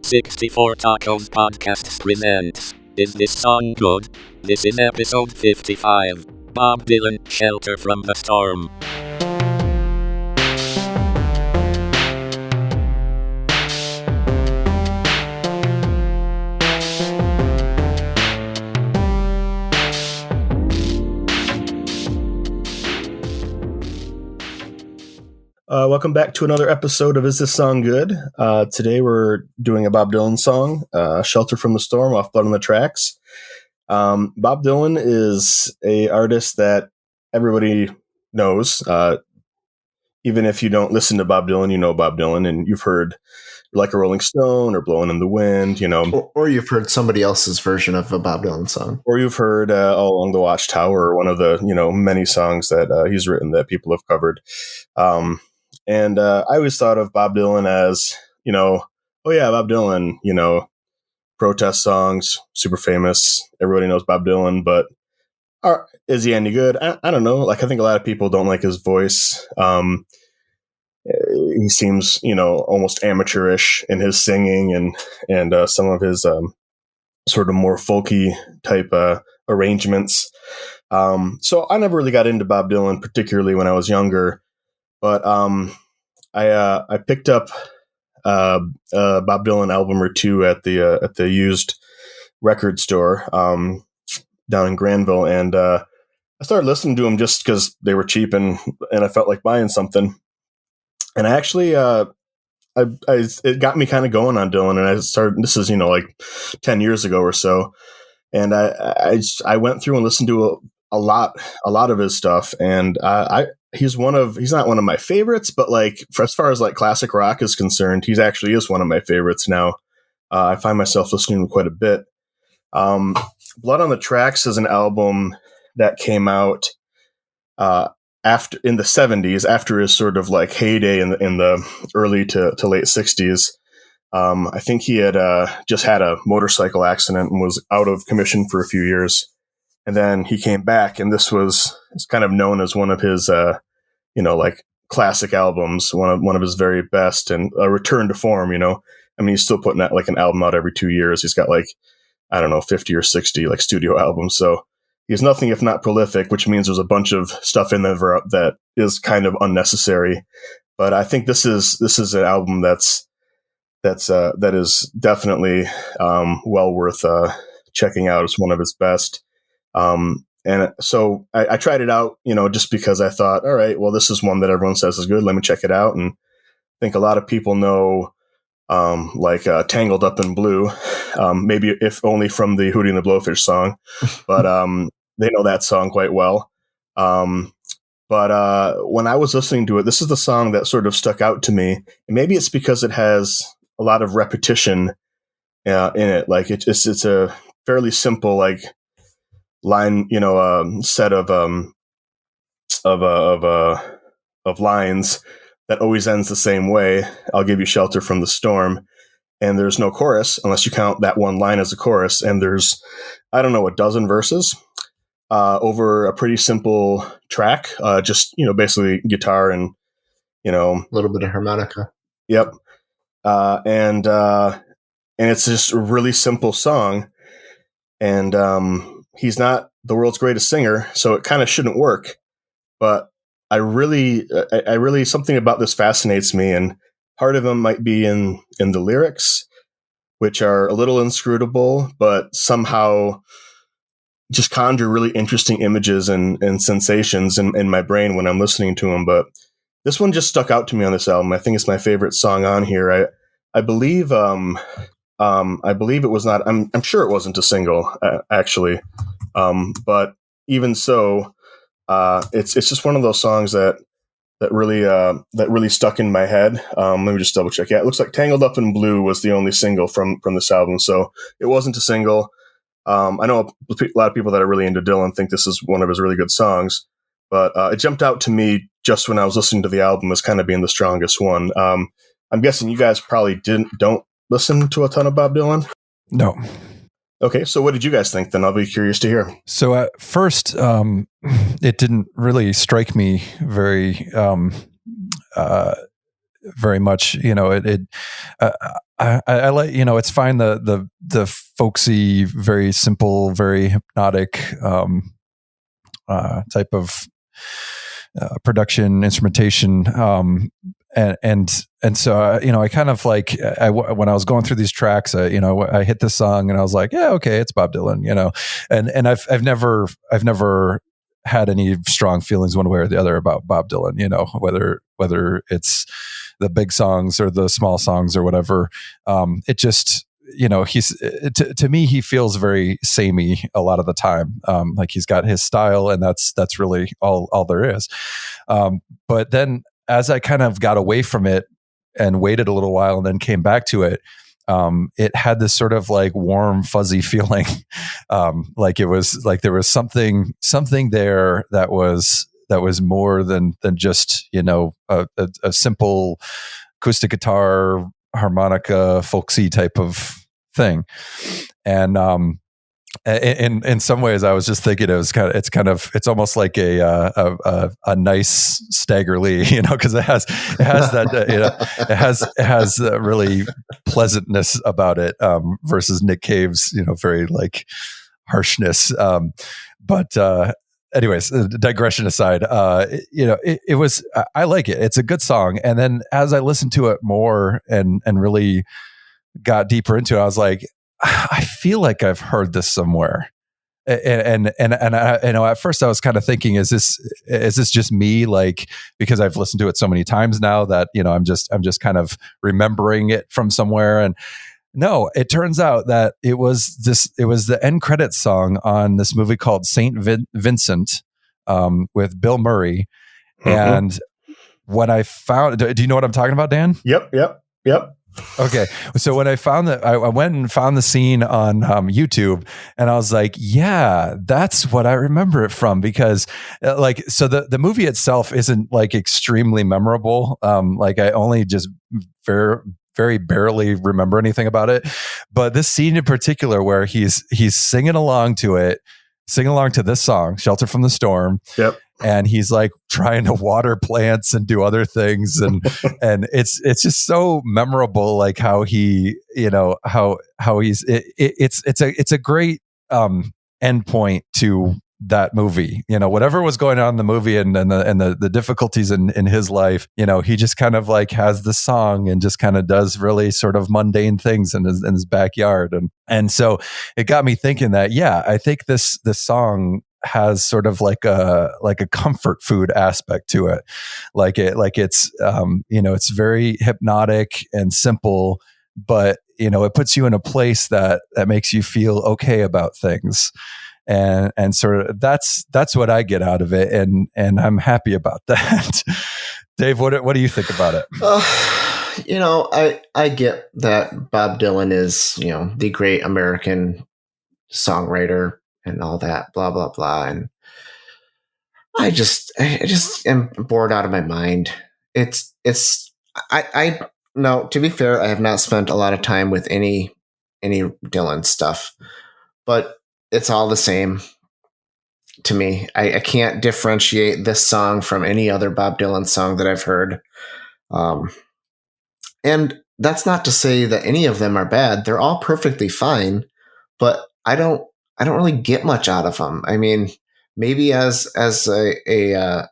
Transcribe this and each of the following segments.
64 Tacos Podcasts presents Is This Song Good? This is episode 55. Bob Dylan, Shelter from the Storm. Welcome back to another episode of Is This Song Good? Today we're doing a Bob Dylan song, Shelter from the Storm off Blood on the Tracks. Bob Dylan is an artist that everybody knows. Even if you don't listen to Bob Dylan, you know Bob Dylan, and you've heard Like a Rolling Stone or Blowing in the Wind, you know. Or you've heard somebody else's version of a Bob Dylan song. Or you've heard All Along the Watchtower, or one of the, many songs that he's written that people have covered. And I always thought of Bob Dylan as, oh yeah, Bob Dylan, protest songs, super famous. Everybody knows Bob Dylan, but is he any good? I don't know. I think a lot of people don't like his voice. He seems, almost amateurish in his singing and some of his sort of more folky type arrangements. So I never really got into Bob Dylan, particularly when I was younger. But I picked up a Bob Dylan album or two at the used record store down in Granville, and I started listening to them just because they were cheap and I felt like buying something. And I actually it got me kind of going on Dylan, and I started. This is 10 years ago or so, and I went through and listened to a lot of his stuff, and he's not one of my favorites, but as far as classic rock is concerned, he actually is one of my favorites now. I find myself listening to him quite a bit. Blood on the Tracks is an album that came out after in the 70s, after his sort of heyday in the early to late 60s. I think he had just had a motorcycle accident and was out of commission for a few years. And then he came back, and it's kind of known as one of his, classic albums, one of his very best, and a return to form. He's still putting out an album out every 2 years. He's got 50 or 60 studio albums. So he's nothing if not prolific, which means there's a bunch of stuff in there that is kind of unnecessary. But I think this is an album that is definitely well worth checking out. It's one of his best. And so I tried it out, just because I thought, all right, well, this is one that everyone says is good. Let me check it out. And I think a lot of people know, Tangled Up in Blue, maybe if only from the Hootie and the Blowfish song, but they know that song quite well. But when I was listening to it, this is the song that sort of stuck out to me. And maybe it's because it has a lot of repetition in it. It's a fairly simple, line, set of lines that always ends the same way. I'll give you shelter from the storm. And there's no chorus unless you count that one line as a chorus. And there's, a dozen verses over a pretty simple track. Just, basically guitar and, a little bit of harmonica. Yep. And it's just a really simple song. And, he's not the world's greatest singer, so it kind of shouldn't work. But I really, something about this fascinates me, and part of them might be in the lyrics, which are a little inscrutable, but somehow just conjure really interesting images and sensations in my brain when I'm listening to them. But this one just stuck out to me on this album. I think it's my favorite song on here. I believe it was not. I'm sure it wasn't a single, actually. But even so, it's just one of those songs that really stuck in my head. Let me just double check. Yeah, it looks like "Tangled Up in Blue" was the only single from this album, so it wasn't a single. I know a lot of people that are really into Dylan think this is one of his really good songs, but it jumped out to me just when I was listening to the album as kind of being the strongest one. I'm guessing you guys probably don't listen to a ton of Bob Dylan? No. Okay, so what did you guys think then? I'll be curious to hear. So at first, it didn't really strike me very very much. I like, it's fine. The folksy, very simple, very hypnotic type of production instrumentation. And so, I kind of like, when I was going through these tracks, I hit this song and I was like, yeah, okay, it's Bob Dylan, and I've never had any strong feelings one way or the other about Bob Dylan, whether it's the big songs or the small songs or whatever. It just, he's to me, he feels very samey a lot of the time. Like he's got his style, and that's really all there is. But then as I kind of got away from it and waited a little while and then came back to it, it had this sort of like warm, fuzzy feeling. Like it was like there was something there that was more than just, a simple acoustic guitar, harmonica, folksy type of thing. And in some ways, I was just thinking it's almost like a nice Stagger Lee, because it has that it has really pleasantness about it, versus Nick Cave's very like harshness. But anyways, digression aside, it was, I like it. It's a good song. And then as I listened to it more and really got deeper into it, I was like, I feel like I've heard this somewhere. And I, at first I was kind of thinking, is this just me? Like, because I've listened to it so many times now that, I'm just kind of remembering it from somewhere. And no, it turns out that it was the end credits song on this movie called Saint Vincent, with Bill Murray. Mm-hmm. And when I found, do you know what I'm talking about, Dan? Yep. Okay. So when I found that, I went and found the scene on YouTube, and I was like, yeah, that's what I remember it from, because so the movie itself isn't like extremely memorable. Like I only just very, very barely remember anything about it. But this scene in particular where he's singing along to this song, Shelter from the Storm. Yep. And he's like trying to water plants and do other things, and it's just so memorable, like how he, how he's it's a great end point to that movie. Whatever was going on in the movie and the difficulties in his life, he just kind of like has the song and just kind of does really sort of mundane things in his backyard, and so it got me thinking that, yeah, I think this song has sort of like a comfort food aspect to it. It's it's very hypnotic and simple, but it puts you in a place that makes you feel okay about things. And sort of that's what I get out of it. And I'm happy about that. Dave, what do you think about it? I get that Bob Dylan is, the great American songwriter and all that, blah, blah, blah. And I just am bored out of my mind. No, to be fair, I have not spent a lot of time with any Dylan stuff, but it's all the same to me. I can't differentiate this song from any other Bob Dylan song that I've heard. And that's not to say that any of them are bad. They're all perfectly fine, but I don't really get much out of them. I mean, maybe as a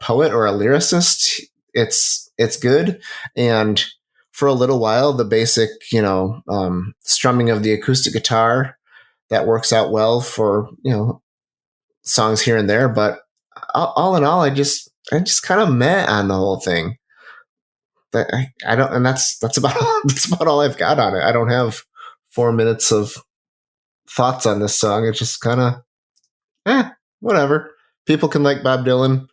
poet or a lyricist, it's good. And for a little while, the basic, strumming of the acoustic guitar, that works out well for, songs here and there. But all in all, I just kind of meh on the whole thing. But I don't, and that's about all I've got on it. I don't have 4 minutes of thoughts on this song. It's just kind of, whatever. People can like Bob Dylan.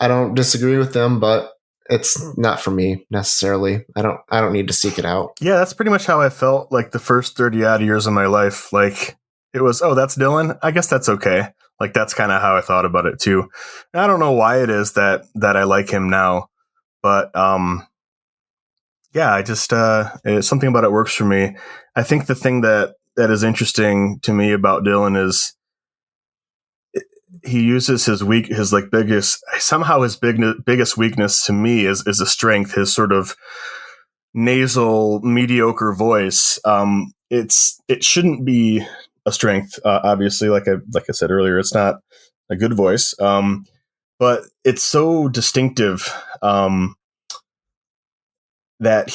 I don't disagree with them, but it's not for me necessarily. I don't need to seek it out. Yeah, that's pretty much how I felt like the first 30 odd years of my life. Like it was, oh, that's Dylan. I guess that's okay. Like that's kind of how I thought about it too. And I don't know why it is that I like him now, but yeah, I just something about it works for me. I think the thing that is interesting to me about Dylan is he uses his biggest weakness to me is a strength, his sort of nasal, mediocre voice. It shouldn't be a strength, obviously. Like I said earlier, it's not a good voice, but it's so distinctive that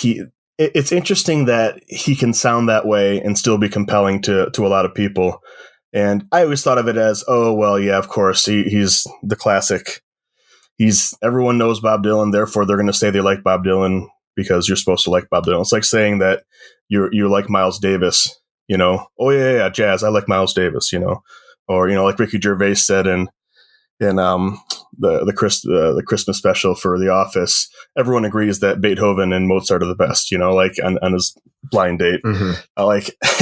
it's interesting that he can sound that way and still be compelling to a lot of people. And I always thought of it as, oh, well, yeah, of course, he's the classic. Everyone knows Bob Dylan, therefore they're going to say they like Bob Dylan because you're supposed to like Bob Dylan. It's like saying that you like Miles Davis, Oh yeah, jazz. I like Miles Davis, or like Ricky Gervais said in the Christmas special for The Office. Everyone agrees that Beethoven and Mozart are the best, like on his blind date. Mm-hmm.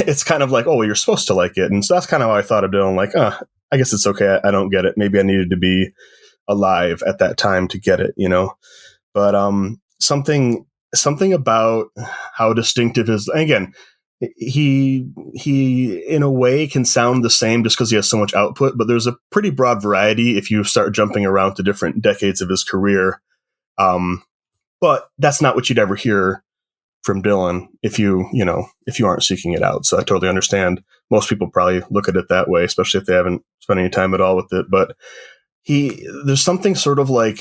It's kind of like, oh, well, you're supposed to like it, and so that's kind of how I thought of Dylan. Like, I guess it's okay. I don't get it. Maybe I needed to be alive at that time to get it, But something about how distinctive his, again, he in a way can sound the same just because he has so much output, but there's a pretty broad variety if you start jumping around to different decades of his career. But that's not what you'd ever hear from Dylan if you aren't seeking it out. So I totally understand. Most people probably look at it that way, especially if they haven't spent any time at all with it. But there's something sort of like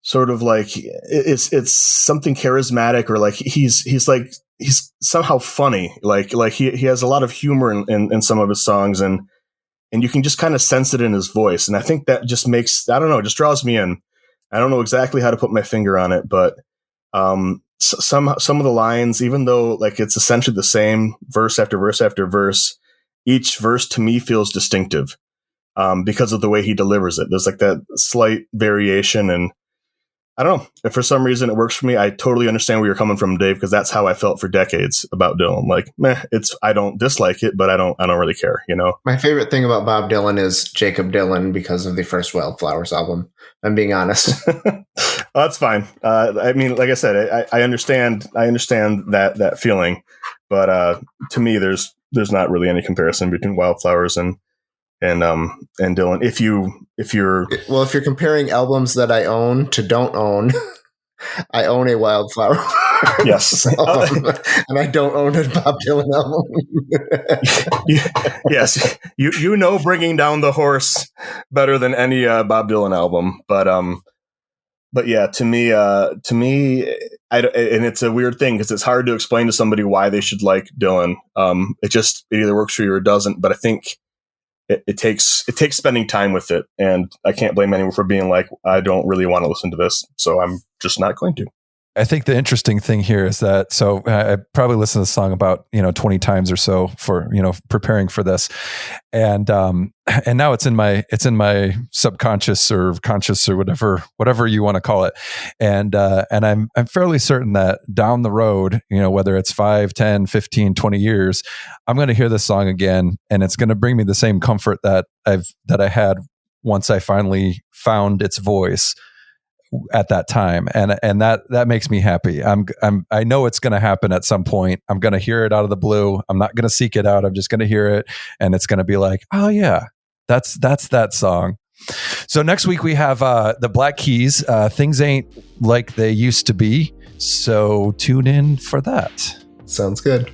it's something charismatic, or like he's somehow funny. Like he has a lot of humor in some of his songs, and you can just kind of sense it in his voice. And I think that just makes, I don't know, just draws me in. I don't know exactly how to put my finger on it, but some of the lines, even though like it's essentially the same verse after verse after verse, each verse to me feels distinctive because of the way he delivers it. There's like that slight variation, and I don't know if for some reason it works for me. I totally understand where you're coming from, Dave, because that's how I felt for decades about Dylan. Like, I don't dislike it, but I don't really care, My favorite thing about Bob Dylan is Jakob Dylan because of the first Wildflowers album. I'm being honest. Well, that's fine. I mean, like I said, I understand that feeling, but to me, there's not really any comparison between Wildflowers and Dylan. If you're comparing albums that I own to don't own, I own a Wildflower yes album, and I don't own a Bob Dylan album. Yes, bringing down the horse better than any Bob Dylan album, but yeah, to me, and it's a weird thing because it's hard to explain to somebody why they should like Dylan. It either works for you or it doesn't. But I think it takes spending time with it, and I can't blame anyone for being like, I don't really want to listen to this, so I'm just not going to. I think the interesting thing here is that, so I probably listened to the song about 20 times or so for preparing for this, and now it's in my subconscious or conscious or whatever you want to call it, and I'm fairly certain that down the road, whether it's 5, 10, 15, 20 years, I'm going to hear this song again, and it's going to bring me the same comfort that I had once I finally found its voice at that time, and that makes me happy. I know it's going to happen at some point. I'm going to hear it out of the blue. I'm not going to seek it out. I'm just going to hear it, and it's going to be like, oh yeah, that's that song. So next week we have the Black Keys. Things ain't like they used to be. So tune in for that. Sounds good.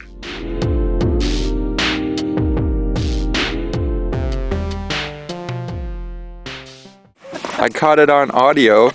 I caught it on audio.